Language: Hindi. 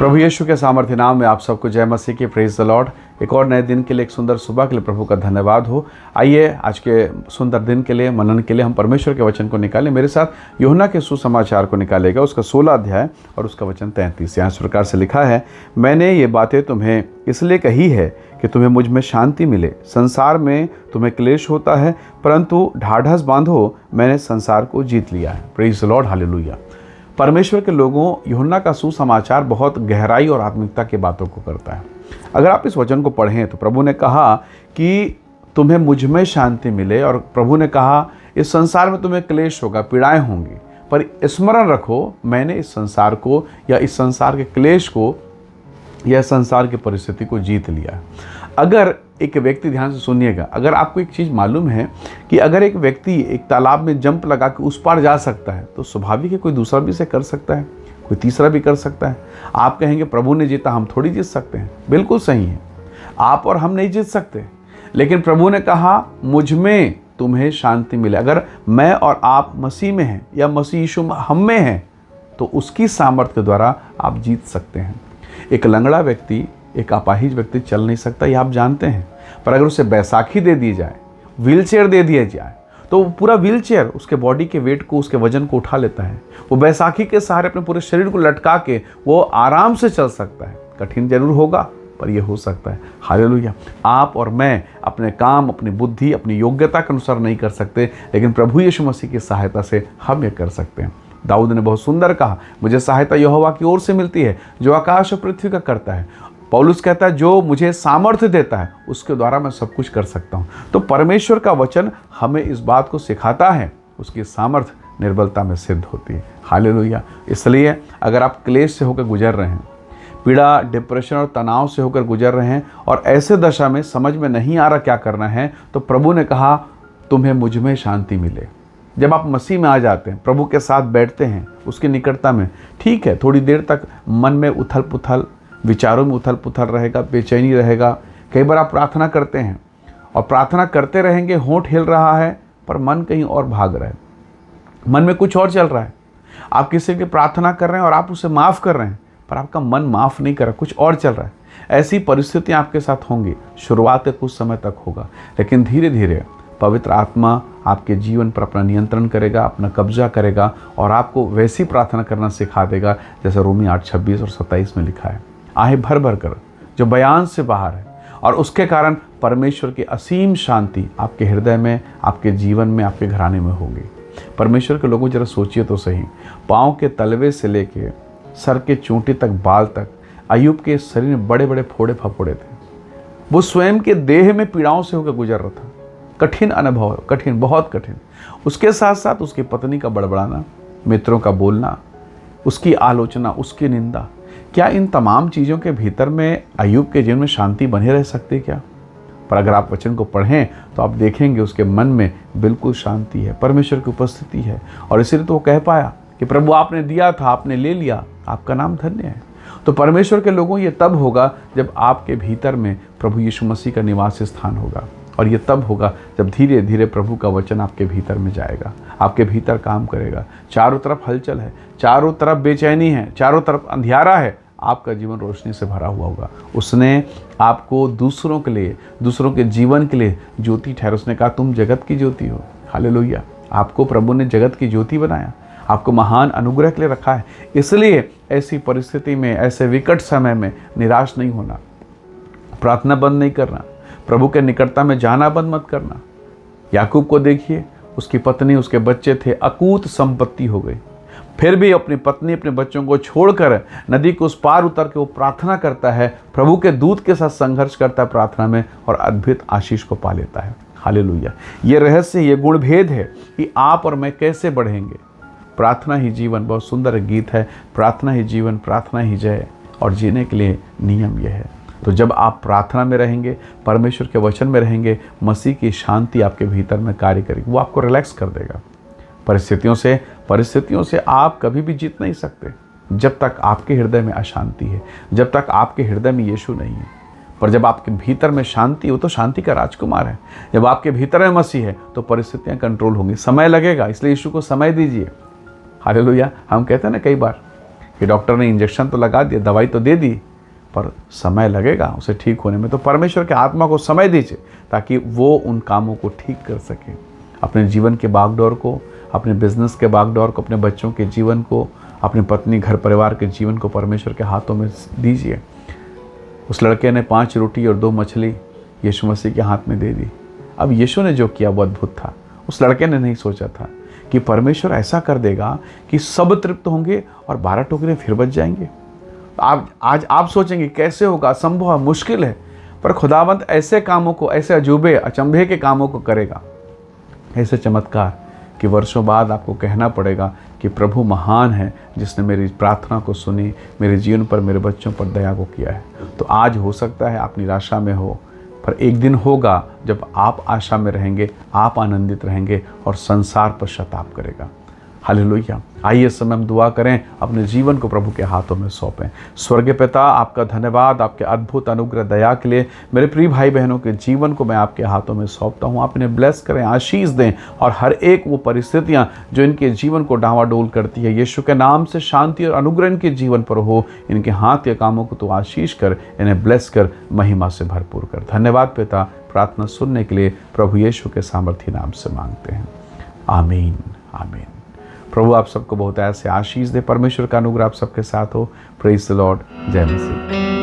प्रभु यीशु के सामर्थ्य नाम में आप सबको जय मसीह की। Praise the Lord. एक और नए दिन के लिए, एक सुंदर सुबह के लिए प्रभु का धन्यवाद हो। आइए आज के सुंदर दिन के लिए, मनन के लिए हम परमेश्वर के वचन को निकालें। मेरे साथ यूहन्ना के सुसमाचार को निकालेगा, उसका 16 अध्याय और उसका वचन 33। यहाँ इस प्रकार से लिखा है, मैंने ये बातें तुम्हें इसलिए कही है कि तुम्हें मुझ में शांति मिले। संसार में तुम्हें क्लेश होता है, परंतु ढाढ़स बांधो, मैंने संसार को जीत लिया है। Praise the Lord, hallelujah. परमेश्वर के लोगों, यूहन्ना का सुसमाचार बहुत गहराई और आत्मिकता की बातों को करता है। अगर आप इस वचन को पढ़ें तो प्रभु ने कहा कि तुम्हें मुझ में शांति मिले, और प्रभु ने कहा इस संसार में तुम्हें क्लेश होगा, पीड़ाएं होंगी, पर स्मरण रखो मैंने इस संसार को या इस संसार के क्लेश को या संसार की परिस्थिति को जीत लिया। अगर एक व्यक्ति, ध्यान से सुनिएगा, अगर आपको एक चीज़ मालूम है कि अगर एक व्यक्ति एक तालाब में जंप लगा के उस पार जा सकता है, तो स्वाभाविक है कोई दूसरा भी इसे कर सकता है, कोई तीसरा भी कर सकता है। आप कहेंगे प्रभु ने जीता, हम थोड़ी जीत सकते हैं। बिल्कुल सही है, आप और हम नहीं जीत सकते, लेकिन प्रभु ने कहा मुझ में तुम्हें शांति मिले। अगर मैं और आप मसीह में हैं या मसीह यीशु हम में हैं, तो उसकी सामर्थ्य के द्वारा आप जीत सकते हैं। एक लंगड़ा व्यक्ति, एक अपाहिज व्यक्ति चल नहीं सकता, ये आप जानते हैं, पर अगर उसे बैसाखी दे दी जाए, व्हील चेयर दे दिया जाए, तो पूरा व्हील चेयर उसके बॉडी के वेट को, उसके वजन को उठा लेता है। वो बैसाखी के सहारे अपने पूरे शरीर को लटका के वो आराम से चल सकता है। कठिन जरूर होगा, पर यह हो सकता है। हालेलुया। आप और मैं अपने काम, अपनी बुद्धि, अपनी योग्यता के अनुसार नहीं कर सकते, लेकिन प्रभु यीशु मसीह की सहायता से हम ये कर सकते हैं। दाऊद ने बहुत सुंदर कहा, मुझे सहायता यहोवा की ओर से मिलती है जो आकाश और पृथ्वी का करता है। पौलुस कहता है जो मुझे सामर्थ्य देता है उसके द्वारा मैं सब कुछ कर सकता हूँ। तो परमेश्वर का वचन हमें इस बात को सिखाता है, उसकी सामर्थ्य निर्बलता में सिद्ध होती है। हालेलुया। इसलिए अगर आप क्लेश से होकर गुजर रहे हैं, पीड़ा, डिप्रेशन और तनाव से होकर गुजर रहे हैं, और ऐसे दशा में समझ में नहीं आ रहा क्या करना है, तो प्रभु ने कहा तुम्हें मुझ में शांति मिले। जब आप मसीह में आ जाते हैं, प्रभु के साथ बैठते हैं, उसकी निकटता में, ठीक है थोड़ी देर तक मन में उथल पुथल, विचारों में उथल पुथल रहेगा, बेचैनी रहेगा। कई बार आप प्रार्थना करते हैं और प्रार्थना करते रहेंगे, होंठ हिल रहा है पर मन कहीं और भाग रहा है, मन में कुछ और चल रहा है। आप किसी की प्रार्थना कर रहे हैं और आप उसे माफ़ कर रहे हैं, पर आपका मन माफ़ नहीं कर रहा, कुछ और चल रहा है। ऐसी परिस्थितियाँ आपके साथ होंगी। शुरुआत के कुछ समय तक होगा, लेकिन धीरे धीरे पवित्र आत्मा आपके जीवन पर अपना नियंत्रण करेगा, अपना कब्जा करेगा, और आपको वैसी प्रार्थना करना सिखा देगा जैसे रोमी 8:26 और 27 में लिखा है। आहे भर भर कर, जो बयान से बाहर है, और उसके कारण परमेश्वर की असीम शांति आपके हृदय में, आपके जीवन में, आपके घराने में होगी। परमेश्वर के लोगों, जरा सोचिए तो सही, पाँव के तलवे से लेके सर के चोटी तक, बाल तक, अय्यूब के शरीर में बड़े बड़े फोड़े फफोड़े थे। वो स्वयं के देह में पीड़ाओं से होकर गुजर रहा था। कठिन अनुभव, कठिन, बहुत कठिन। उसके साथ साथ उसकी पत्नी का बड़बड़ाना, मित्रों का बोलना, उसकी आलोचना, उसकी निंदा, क्या इन तमाम चीज़ों के भीतर में अय्यूब के जीवन में शांति बने रह सकती है क्या? पर अगर आप वचन को पढ़ें तो आप देखेंगे उसके मन में बिल्कुल शांति है, परमेश्वर की उपस्थिति है, और इसीलिए तो वो कह पाया कि प्रभु आपने दिया था, आपने ले लिया, आपका नाम धन्य है। तो परमेश्वर के लोगों, ये तब होगा जब आपके भीतर में प्रभु यीशु मसीह का निवास स्थान होगा, और ये तब होगा जब धीरे धीरे प्रभु का वचन आपके भीतर में जाएगा, आपके भीतर काम करेगा। चारों तरफ हलचल है, चारों तरफ बेचैनी है, चारों तरफ अंधियारा है, आपका जीवन रोशनी से भरा हुआ होगा। उसने आपको दूसरों के लिए, दूसरों के जीवन के लिए ज्योति ठहरा। उसने कहा तुम जगत की ज्योति हो। हालेलुया। आपको प्रभु ने जगत की ज्योति बनाया, आपको महान अनुग्रह के लिए रखा है। इसलिए ऐसी परिस्थिति में, ऐसे विकट समय में निराश नहीं होना, प्रार्थना बंद नहीं करना, प्रभु के निकटता में जाना बंद मत करना। याकूब को देखिए, उसकी पत्नी, उसके बच्चे थे, अकूत संपत्ति हो गई, फिर भी अपनी पत्नी, अपने बच्चों को छोड़कर नदी के उस पार उतर के वो प्रार्थना करता है, प्रभु के दूत के साथ संघर्ष करता है प्रार्थना में, और अद्भुत आशीष को पा लेता है। हालेलुया। ये रहस्य, ये गुण भेद है कि आप और मैं कैसे बढ़ेंगे। प्रार्थना ही जीवन, बहुत सुंदर गीत है, प्रार्थना ही जीवन, प्रार्थना ही जय, और जीने के लिए नियम यह है। तो जब आप प्रार्थना में रहेंगे, परमेश्वर के वचन में रहेंगे, मसीह की शांति आपके भीतर में कार्य करेगी, वो आपको रिलैक्स कर देगा। परिस्थितियों से आप कभी भी जीत नहीं सकते जब तक आपके हृदय में अशांति है, जब तक आपके हृदय में यीशु नहीं है। पर जब आपके भीतर में शांति हो, तो शांति का राजकुमार है। जब आपके भीतर में मसीह है तो परिस्थितियां कंट्रोल होंगी। समय लगेगा, इसलिए यीशु को समय दीजिए। हालेलुया। हम कहते हैं ना कई बार कि डॉक्टर ने इंजेक्शन तो लगा दिया, दवाई तो दे दी, पर समय लगेगा उसे ठीक होने में। तो परमेश्वर के आत्मा को समय दीजिए ताकि वो उन कामों को ठीक कर सके। अपने जीवन के बागडोर को, अपने बिजनेस के बागडोर को, अपने बच्चों के जीवन को, अपनी पत्नी घर परिवार के जीवन को परमेश्वर के हाथों में दीजिए। उस लड़के ने 5 रोटी और 2 मछली यीशु मसीह के हाथ में दे दी। अब यीशु ने जो किया वो अद्भुत था। उस लड़के ने नहीं सोचा था कि परमेश्वर ऐसा कर देगा कि सब तृप्त होंगे और 12 टोकरे फिर बच जाएंगे। आज आप सोचेंगे कैसे होगा, असंभव है, मुश्किल है, पर खुदावंद ऐसे कामों को, ऐसे अजूबे अचंभे के कामों को करेगा, ऐसे चमत्कार कि वर्षों बाद आपको कहना पड़ेगा कि प्रभु महान है जिसने मेरी प्रार्थना को सुनी, मेरे जीवन पर, मेरे बच्चों पर दया को किया है। तो आज हो सकता है आप निराशा में हो, पर एक दिन होगा जब आप आशा में रहेंगे, आप आनंदित रहेंगे और संसार पश्चाताप करेगा। हालेलुया। आइए इस समय हम दुआ करें, अपने जीवन को प्रभु के हाथों में सौंपें। स्वर्गीय पिता, आपका धन्यवाद आपके अद्भुत अनुग्रह दया के लिए। मेरे प्रिय भाई बहनों के जीवन को मैं आपके हाथों में सौंपता हूँ। आप इन्हें ब्लेस करें, आशीष दें, और हर एक वो परिस्थितियाँ जो इनके जीवन को डावाडोल करती है, यीशु के नाम से शांति और अनुग्रह इनके जीवन पर हो। इनके हाथ के कामों को तो आशीष कर, इन्हें ब्लेस कर, महिमा से भरपूर कर। धन्यवाद पिता, प्रार्थना सुनने के लिए प्रभु यीशु के सामर्थी नाम से मांगते हैं, आमीन आमीन। प्रभु आप सबको बहुत ऐसे आशीष दे। परमेश्वर का अनुग्रह आप सबके साथ हो। Praise the Lord. जय मसीह।